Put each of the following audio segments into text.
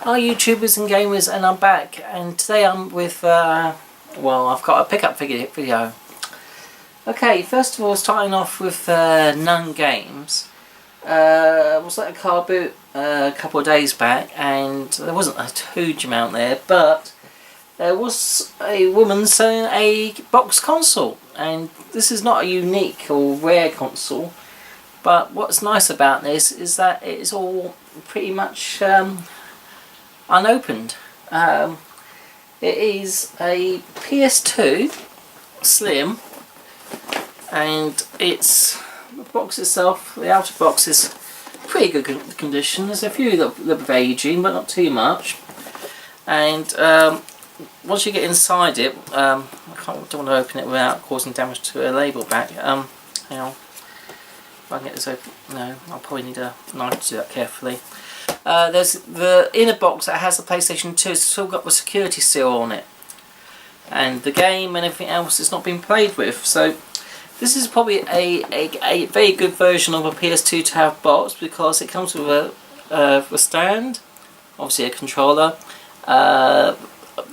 Hi YouTubers and gamers, and I'm back, and today I'm with, well, I've got a pickup video. Okay, first of all, starting off with Nun Games. I was at a car boot a couple of days back, and there wasn't a huge amount there, but there was a woman selling a box console, and this is not a unique or rare console, but what's nice about this is that it's all pretty much unopened. It is a PS2 Slim, and it's the box itself, the outer box is pretty good condition. There's a few that are aging, but not too much. And once you get inside it, I don't want to open it without causing damage to a label back. Hang on, if I can get this open. No, I'll probably need a knife to do that carefully. There's the inner box that has the PlayStation 2. It's still got the security seal on it, and the game and everything else has not been played with. So this is probably a very good version of a PS2 to have box, because it comes with a stand, obviously a controller, the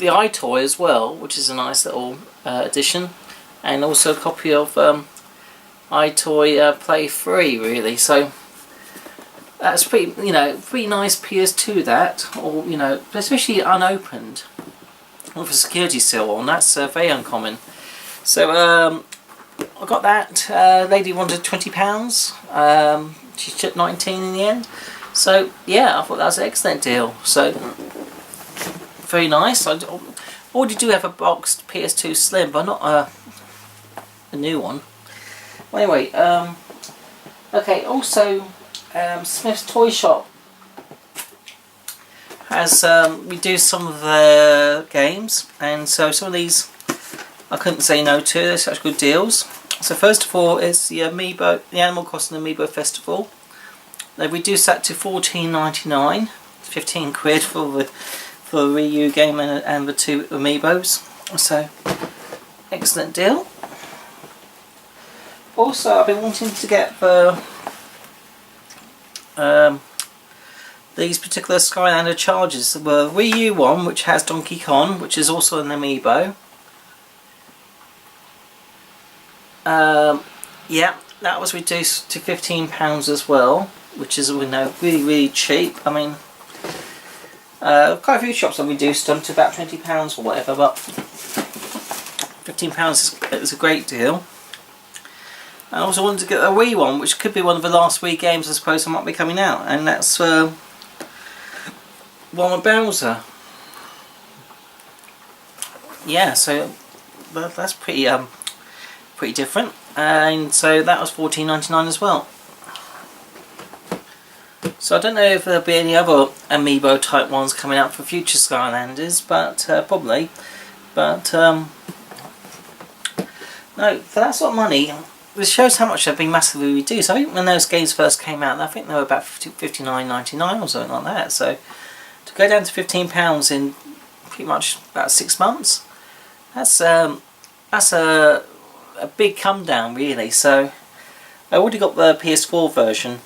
iToy as well, which is a nice little addition, and also a copy of iToy Play 3, really. So that's pretty, pretty nice PS2, that, or especially unopened with a security seal on. That's very uncommon. So I got that. Lady wanted £20. She took 19 in the end. So yeah, I thought that was an excellent deal. So very nice. I already do have a boxed PS2 Slim, but not a new one. Well, anyway, okay. Also, Smith's Toy Shop has reduced some of the games, and so some of these I couldn't say no to. They're such good deals. So first of all is the Amiibo, the Animal Crossing Amiibo Festival. They've reduced that to £14.99, 15 quid for the Wii U game and the two Amiibos. So excellent deal. Also, I've been wanting to get the these particular Skylander chargers. The Wii U one, which has Donkey Kong, which is also an Amiibo. Yeah, that was reduced to £15 as well, which is, really cheap. I mean, quite a few shops have reduced them to about £20 or whatever, but £15 is a great deal. I also wanted to get a Wii one, which could be one of the last Wii games I suppose that might be coming out, and that's one with Bowser. Yeah, so that's pretty different, and so that was £14.99 as well. So I don't know if there'll be any other Amiibo type ones coming out for future Skylanders, but probably. But no, for that sort of money, this shows how much they've been massively reduced. I think when those games first came out, I think they were about $59.99 or something like that. So to go down to £15 in pretty much about 6 months, that's a big come down, really. So I already got the PS4 version,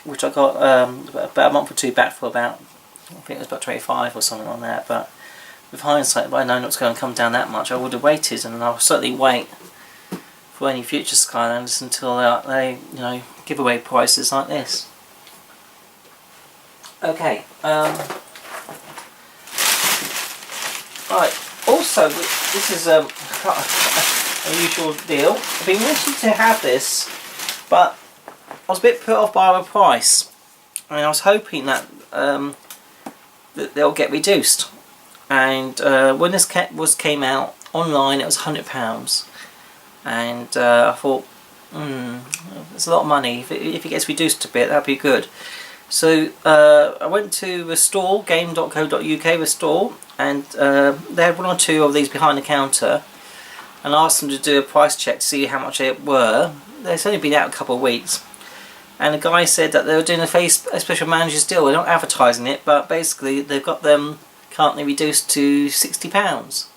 which I got about a month or two back for about, I think it was about 25 or something on that. But with hindsight, if I know not going to come down that much, I would have waited, and I'll certainly wait for any future Skylanders until they give away prices like this. Okay. Right. Also, this is a unusual deal. I've been wanting to have this, but I was a bit put off by the price. I mean, I was hoping that that they'll get reduced. And when this came out online, it was £100. And I thought, it's a lot of money. If it gets reduced a bit, that'd be good. So I went to the store, game.co.uk, the store, and they had one or two of these behind the counter, and I asked them to do a price check to see how much they were. They've only been out a couple of weeks, and the guy said that they were doing a special manager's deal. They're not advertising it, but basically they've got them currently reduced to £60.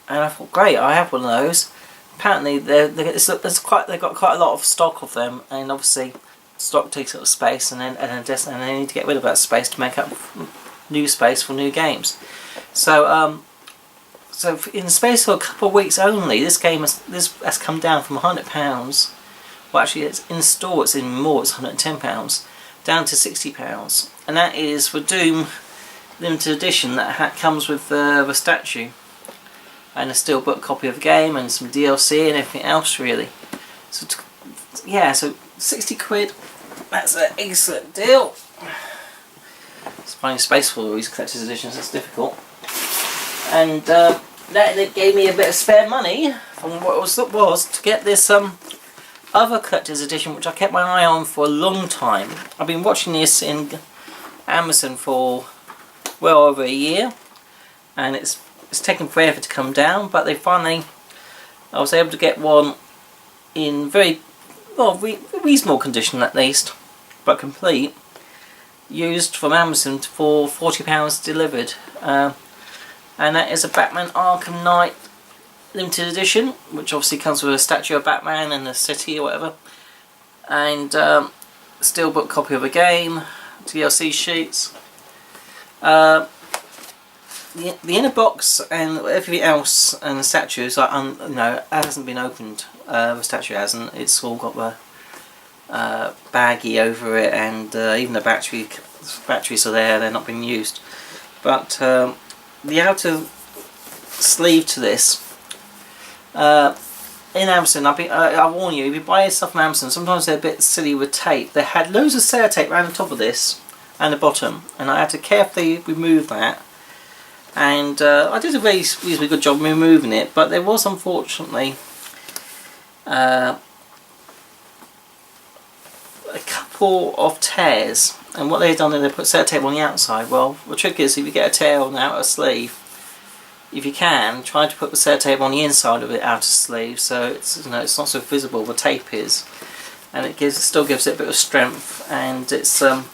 And I thought, great, I have one of those. Apparently, they've got quite a lot of stock of them, and obviously stock takes up space, and then they need to get rid of that space to make up new space for new games. So so in the space of a couple of weeks only, this has come down from £100. Well, actually, it's in store. It's even more. It's £110 down to £60, and that is for Doom limited edition that comes with the statue and a steelbook copy of the game and some DLC and everything else, really. So yeah, so 60 quid. That's an excellent deal. It's finding space for all these collector's editions. It's difficult. And that gave me a bit of spare money from what was to get this other collector's edition, which I kept my eye on for a long time. I've been watching this in Amazon for well over a year, and it's taken forever to come down, but I was able to get one in very reasonable condition, at least, but complete, used from Amazon for £40 delivered. And that is a Batman Arkham Knight limited edition, which obviously comes with a statue of Batman and a city or whatever, and steelbook copy of the game, DLC sheets. The inner box and everything else and the statues, hasn't been opened. The statue hasn't. It's all got the baggie over it, and even the batteries are there. They're not being used, but the outer sleeve to this, in Amazon, I warn you, if you buy stuff from Amazon, sometimes they're a bit silly with tape. They had loads of sellotape around the top of this and the bottom, and I had to carefully remove that, and I did a very reasonably good job removing it, but there was unfortunately a couple of tears. And what they've done is they put sellotape on the outside. Well, the trick is, if you get a tear on the outer sleeve, if you can, try to put the sellotape on the inside of the outer sleeve, so it's it's not so visible. The tape is, and it still gives it a bit of strength, and it's a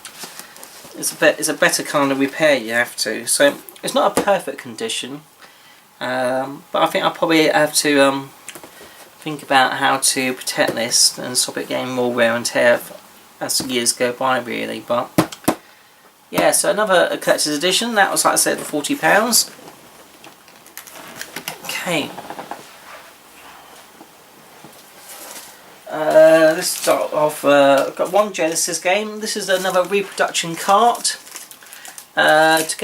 better kind of repair you have to. So it's not a perfect condition, but I think I'll probably have to think about how to protect this and stop it getting more wear and tear as the years go by, really. But yeah, so another collector's edition. That was, like I said, £40. Okay. Let's start off. I've got one Genesis game. This is another reproduction cart. It's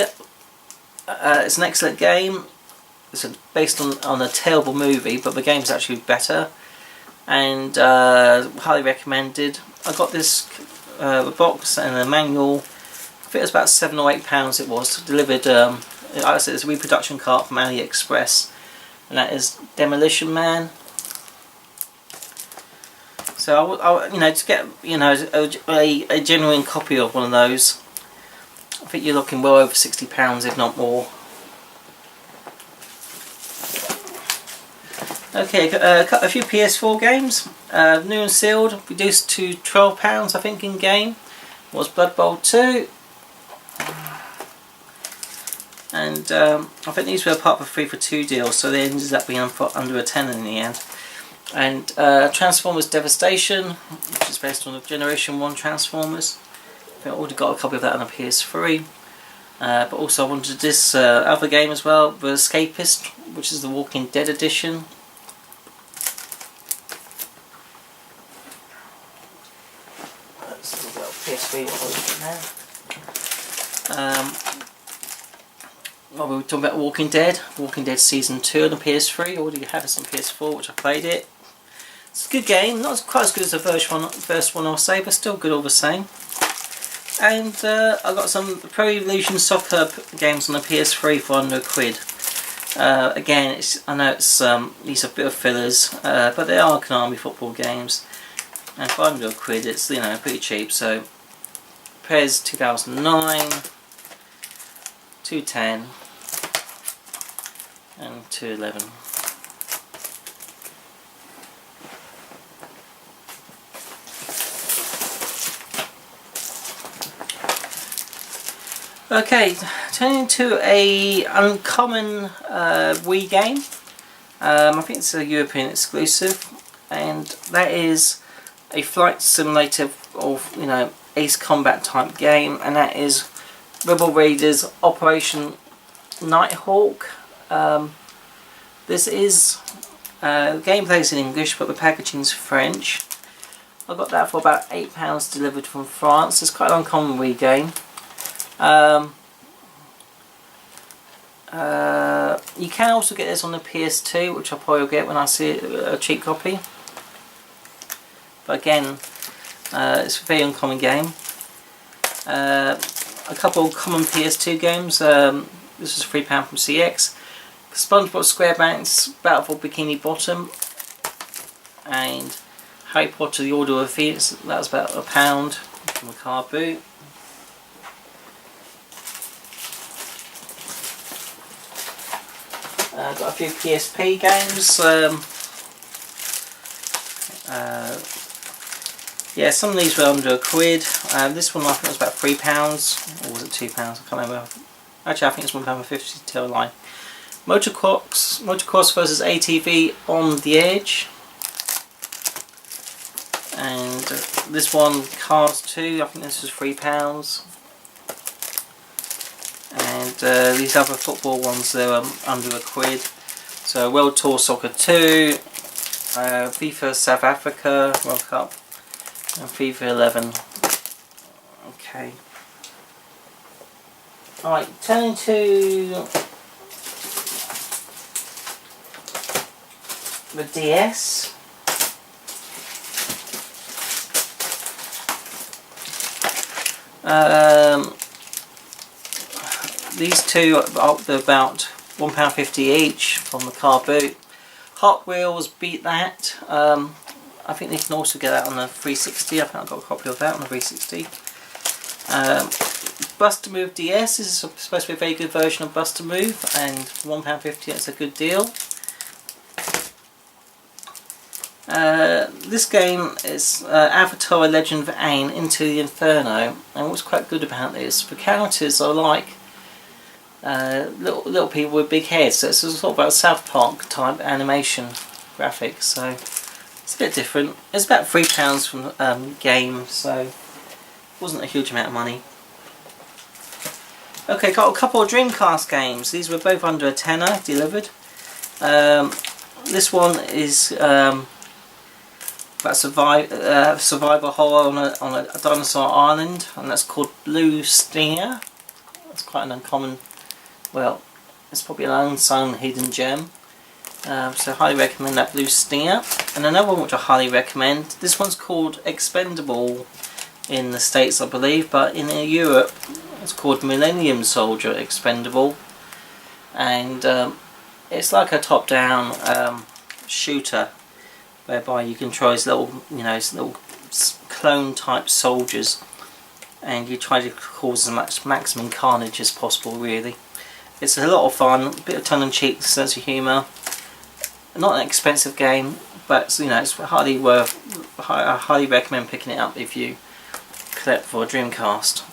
an excellent game. It's based on a terrible movie, but the game's actually better, and highly recommended. I got this box and a manual. I think it was about £7 or £8 it was, delivered. Like I said, it's a reproduction cart from AliExpress, and that is Demolition Man. So to get a genuine copy of one of those, I think you're looking well over £60, if not more. Okay, a few PS4 games, new and sealed, reduced to £12 I think in game, was Blood Bowl 2, and I think these were part of a 3 for 2 deal, so they ended up being under a tenner in the end. And Transformers Devastation, which is based on the Generation 1 Transformers. I think I already got a copy of that on the PS3, but also I wanted this other game as well, The Escapist, which is the Walking Dead edition. PS3 well, we were talking about Walking Dead Season 2 on the PS3. I already had this on PS4, which I played it. It's a good game, not quite as good as the first one I'll say, but still good all the same. And I got some Pro Evolution Soccer games on the PS3 for under £1. Again, I know these are a bit of fillers, but they are Konami football games. And for £100, it's pretty cheap. So PES 2009, 210, and 211. Okay, turning to a uncommon Wii game. I think it's a European exclusive, and that is a flight simulator of, you know, Ace Combat type game, and that is Rebel Raiders Operation Nighthawk. This is gameplay's in English, but the packaging's French. I got that for about £8 delivered from France. It's quite an uncommon Wii game. You can also get this on the PS2, which I'll probably get when I see a cheap copy. But again, it's a very uncommon game. A couple of common PS2 games. This is £3 from CX. SpongeBob SquarePants Battle for Bikini Bottom, and Harry Potter The Order of Phoenix. That was about £1 from a car boot. Got a few PSP games. Yeah, some of these were under £1. This one I think was about £3, or was it £2? I can't remember. Actually, I think it's £1.50 to tell a lie. Motocross versus ATV on the Edge. And this one, Cars 2, I think this was £3. And these other football ones, they're under £1. So World Tour Soccer 2, FIFA South Africa World Cup, and FIFA 11. Okay. Alright, turning to the DS. These two are about £1.50 each from the car boot. Hot Wheels beat that. I think they can also get that on the 360. I think I've got a copy of that on the 360. Bust-A-Move DS is supposed to be a very good version of Bust-A-Move, and for £1.50 it's a good deal. This game is Avatar: Legend of Aang Into the Inferno, and what's quite good about this, the characters are like little people with big heads, so it's sort of about South Park type animation graphics, so it's a bit different. It's about £3 from the game, so it wasn't a huge amount of money. Okay, got a couple of Dreamcast games. These were both under £10 delivered. This one is about survival horror on a dinosaur island, and that's called Blue Stinger. That's quite an uncommon, well, it's probably an unsung hidden gem. So I highly recommend that Blue Stinger. And another one which I highly recommend, this one's called Expendable in the States, I believe, but in Europe it's called Millennium Soldier Expendable, and it's like a top-down shooter whereby you control these little, little clone type soldiers, and you try to cause as much maximum carnage as possible. Really, it's a lot of fun, a bit of tongue-in-cheek sense of humour. Not an expensive game, but it's highly worth. I highly recommend picking it up if you collect for a Dreamcast.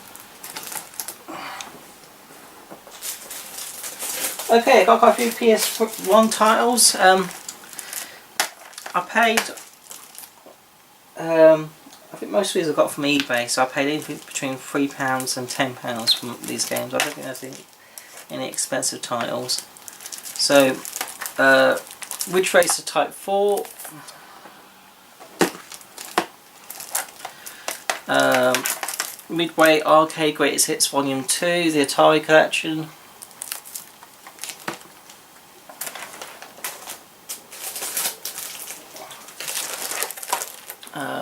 Okay, I got quite a few PS1 titles. I paid. I think most of these I got from eBay, so I paid anything between £3 and £10 from these games. I don't think there's any expensive titles. So, Ridge Racer Type 4. Midway Arcade Greatest Hits Volume 2, the Atari Collection.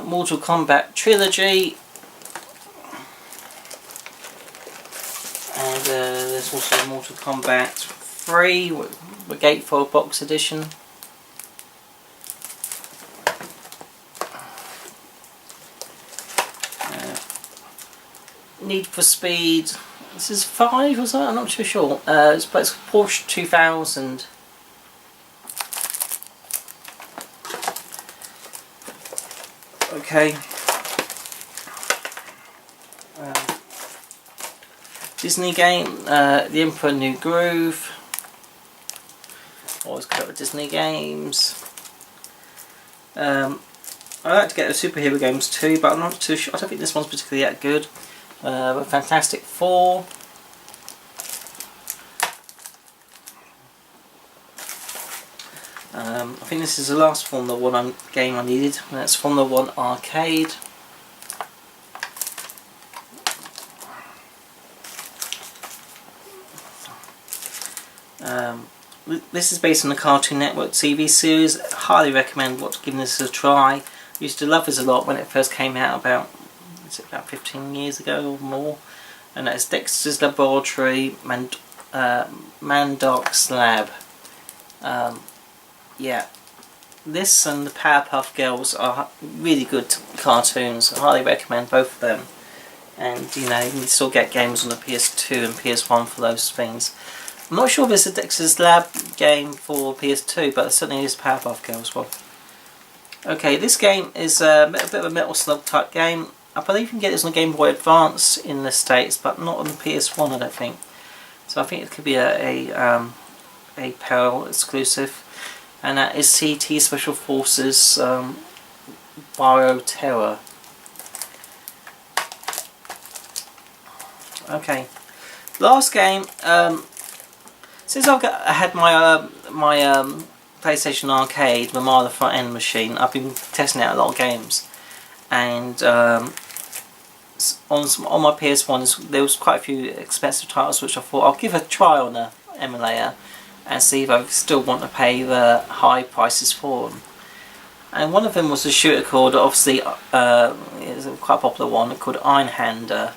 Mortal Kombat Trilogy. And there's also Mortal Kombat 3, the Gatefold Box Edition. Need for Speed, this is 5 or something, I'm not too sure. It's Porsche 2000. Okay. Disney game, The Emperor New Groove. Always cover Disney games. I like to get the superhero games too, but I'm not too sure. I don't think this one's particularly that good. But Fantastic Four. I think this is the last Formula 1 game I needed, and that's Formula 1 Arcade. This is based on the Cartoon Network TV series. I highly recommend giving this a try. I used to love this a lot when it first came out about 15 years ago or more. And that's Dexter's Laboratory, Mandoc's Lab. Yeah, this and the Powerpuff Girls are really good cartoons. I highly recommend both of them. And you know, you can still get games on the PS2 and PS1 for those things. I'm not sure if there's a Dexter's Lab game for PS2, but there certainly is Powerpuff Girls one. Okay, this game is a bit of a Metal Slug type game. I believe you can get this on the Game Boy Advance in the States, but not on the PS1, I don't think. So I think it could be a PAL exclusive. And that is CT Special Forces Bioterror. Okay, last game. Since I had my PlayStation Arcade, the front end machine, I've been testing out a lot of games, and on my PS1 there was quite a few expensive titles which I thought I'll give a try on the emulator and see if I still want to pay the high prices for them. And one of them was a shooter called, obviously, it's a quite popular one called Einhander.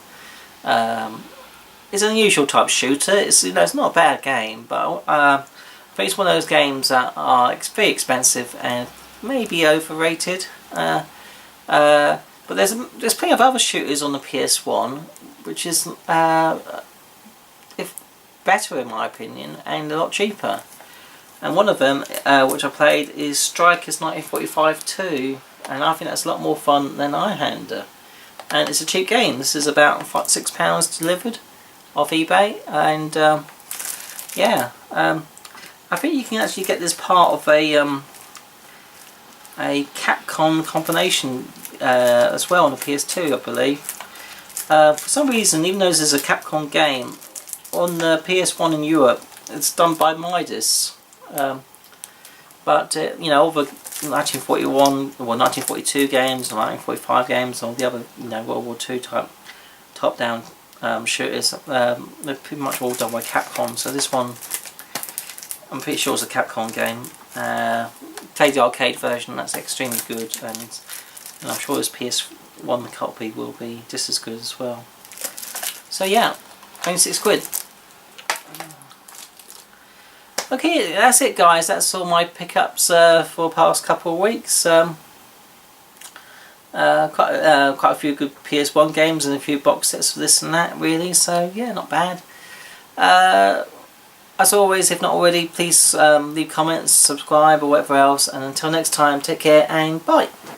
It's an unusual type shooter. It's it's not a bad game, but I think it's one of those games that are very expensive and maybe overrated. But there's plenty of other shooters on the PS1, which is better in my opinion and a lot cheaper. And one of them, which I played, is Strikers 1945 2, and I think that's a lot more fun than Einhander. And it's a cheap game. This is about £6 delivered off eBay, and yeah, I think you can actually get this part of a Capcom combination as well on the PS2, I believe. For some reason, even though this is a Capcom game, on the PS1 in Europe, it's done by Midas. But you know, all the 1941 or 1942 games, or 1945 games, or the other World War II type top-down shooters, they're pretty much all done by Capcom. So this one, I'm pretty sure it's a Capcom game. Played the arcade version, that's extremely good, and I'm sure this PS1 copy will be just as good as well. So yeah, 26 quid. Okay, that's it guys, that's all my pickups for the past couple of weeks. Quite a few good PS1 games and a few box sets for this and that really, so yeah, not bad. As always, if not already, please leave comments, subscribe or whatever else, and until next time, take care and bye.